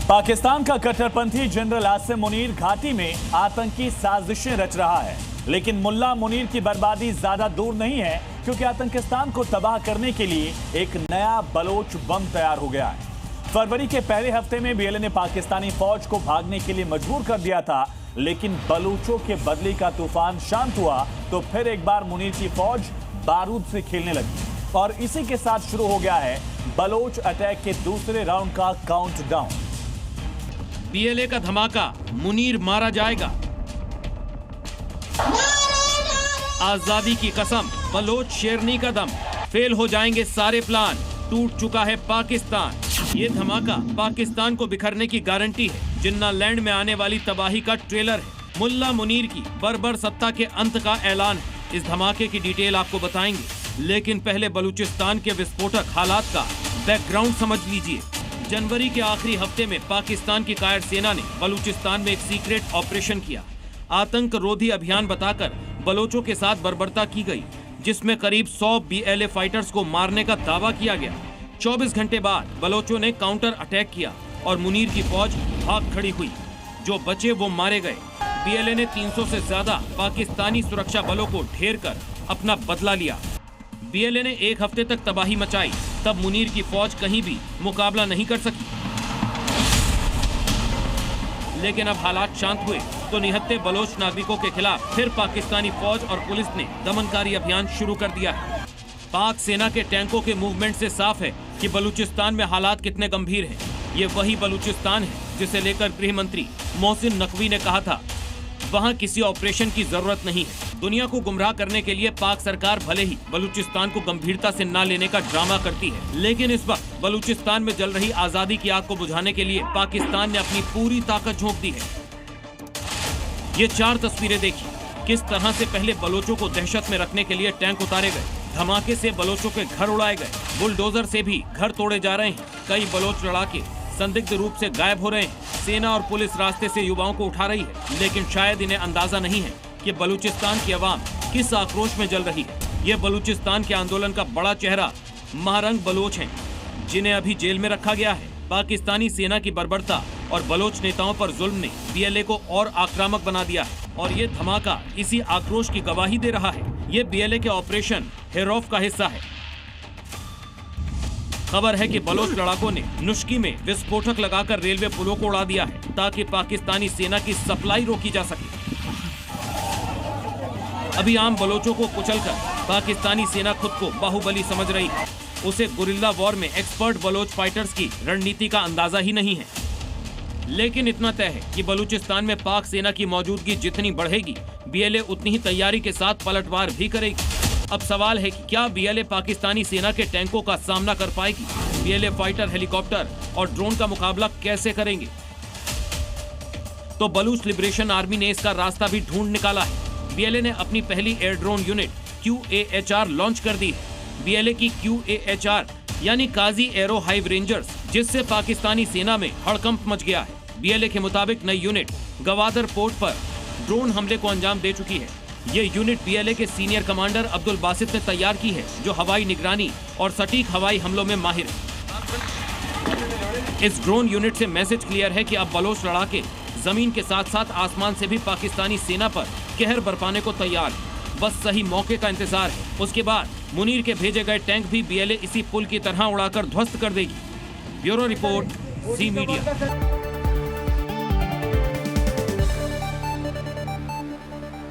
पाकिस्तान का कट्टरपंथी जनरल आसिम मुनीर घाटी में आतंकी साजिशें रच रहा है, लेकिन मुल्ला मुनीर की बर्बादी ज्यादा दूर नहीं है, क्योंकि आतंकिस्तान को तबाह करने के लिए एक नया बलोच बम तैयार हो गया है। फरवरी के पहले हफ्ते में बीएलए ने पाकिस्तानी फौज को भागने के लिए मजबूर कर दिया था, लेकिन बलूचों के बदले का तूफान शांत हुआ तो फिर एक बार मुनीर की फौज बारूद से खेलने लगी और इसी के साथ शुरू हो गया है बलोच अटैक के दूसरे राउंड का काउंटडाउन। बीएलए का धमाका, मुनीर मारा जाएगा। आजादी की कसम, बलोच शेरनी का दम, फेल हो जाएंगे सारे प्लान, टूट चुका है पाकिस्तान। ये धमाका पाकिस्तान को बिखरने की गारंटी है। जिन्ना लैंड में आने वाली तबाही का ट्रेलर है। मुल्ला मुनीर की बर्बर सत्ता के अंत का ऐलान है। इस धमाके की डिटेल आपको बताएंगे, लेकिन पहले बलूचिस्तान के विस्फोटक हालात का बैकग्राउंड समझ लीजिए। जनवरी के आखिरी हफ्ते में पाकिस्तान की कायर सेना ने बलूचिस्तान में एक सीक्रेट ऑपरेशन किया। आतंक रोधी अभियान बताकर बलोचों के साथ बर्बरता की गई, जिसमें करीब 100 बीएलए फाइटर्स को मारने का दावा किया गया। 24 घंटे बाद बलोचों ने काउंटर अटैक किया और मुनीर की फौज भाग खड़ी हुई। जो बचे वो मारे गए। बीएलए ने 300 से ज्यादा पाकिस्तानी सुरक्षा बलों को ढेर कर अपना बदला लिया। बीएलए ने एक हफ्ते तक तबाही मचाई, तब मुनीर की फौज कहीं भी मुकाबला नहीं कर सकी। लेकिन अब हालात शांत हुए तो निहत्थे बलोच नागरिकों के खिलाफ फिर पाकिस्तानी फौज और पुलिस ने दमनकारी अभियान शुरू कर दिया है। पाक सेना के टैंकों के मूवमेंट से साफ है कि बलूचिस्तान में हालात कितने गंभीर हैं। ये वही बलूचिस्तान है जिसे लेकर गृह मंत्री मोहसिन नकवी ने कहा था, वहाँ किसी ऑपरेशन की जरूरत नहीं है। दुनिया को गुमराह करने के लिए पाक सरकार भले ही बलूचिस्तान को गंभीरता से ना लेने का ड्रामा करती है, लेकिन इस वक्त बलूचिस्तान में जल रही आजादी की आग को बुझाने के लिए पाकिस्तान ने अपनी पूरी ताकत झोंक दी है। ये 4 तस्वीरें देखिए, किस तरह से पहले बलोचों को दहशत में रखने के लिए टैंक उतारे गए, धमाके से बलोचों के घर उड़ाए गए, बुलडोजर से भी घर तोड़े जा रहे हैं। कई बलोच लड़ाके संदिग्ध रूप से गायब हो रहे हैं। सेना और पुलिस रास्ते से युवाओं को उठा रही है, लेकिन शायद इन्हें अंदाजा नहीं है कि बलूचिस्तान की आवाम किस आक्रोश में जल रही है। ये बलूचिस्तान के आंदोलन का बड़ा चेहरा महारंग बलोच हैं, जिन्हें अभी जेल में रखा गया है। पाकिस्तानी सेना की बर्बरता और बलोच नेताओं पर जुल्म ने बीएलए को और आक्रामक बना दिया है और ये धमाका इसी आक्रोश की गवाही दे रहा है। ये बीएलए के ऑपरेशन हेरौफ का हिस्सा है। खबर है कि बलोच लड़ाकों ने नुश्की में विस्फोटक लगाकर रेलवे पुलों को उड़ा दिया है, ताकि पाकिस्तानी सेना की सप्लाई रोकी जा सके। अभी आम बलोचों को कुचलकर पाकिस्तानी सेना खुद को बाहुबली समझ रही है। उसे गुरिल्ला वॉर में एक्सपर्ट बलोच फाइटर्स की रणनीति का अंदाजा ही नहीं है। लेकिन इतना तय है कि बलूचिस्तान में पाक सेना की मौजूदगी जितनी बढ़ेगी, बीएलए उतनी ही तैयारी के साथ पलटवार भी करेगी। अब सवाल है कि क्या बीएलए पाकिस्तानी सेना के टैंकों का सामना कर पाएगी? बीएलए फाइटर, हेलीकॉप्टर और ड्रोन का मुकाबला कैसे करेंगे? तो बलूच लिबरेशन आर्मी ने इसका रास्ता भी ढूंढ निकाला है। बीएलए ने अपनी पहली air drone unit QAHR launch कर दी है। बीएलए की QAHR यानी काजी एरो हाइव रेंजर्स, जिससे पाकिस्तानी सेना में हड़कंप मच गया है। बीएलए के मुताबिक नई यूनिट गवादर पोर्ट पर ड्रोन हमले को अंजाम दे चुकी है। ये यूनिट बीएलए के सीनियर कमांडर अब्दुल बासित ने तैयार की है, जो हवाई निगरानी और सटीक हवाई हमलों में माहिर है। इस ड्रोन यूनिट से मैसेज क्लियर है कि अब बलोच लड़ाके जमीन के साथ साथ आसमान से भी पाकिस्तानी सेना पर कहर बरपाने को तैयार है। बस सही मौके का इंतजार है। उसके बाद मुनीर के भेजे गए टैंक भी बीएलए इसी पुल की तरह उड़ाकर ध्वस्त कर देगी। ब्यूरो रिपोर्ट, जी मीडिया।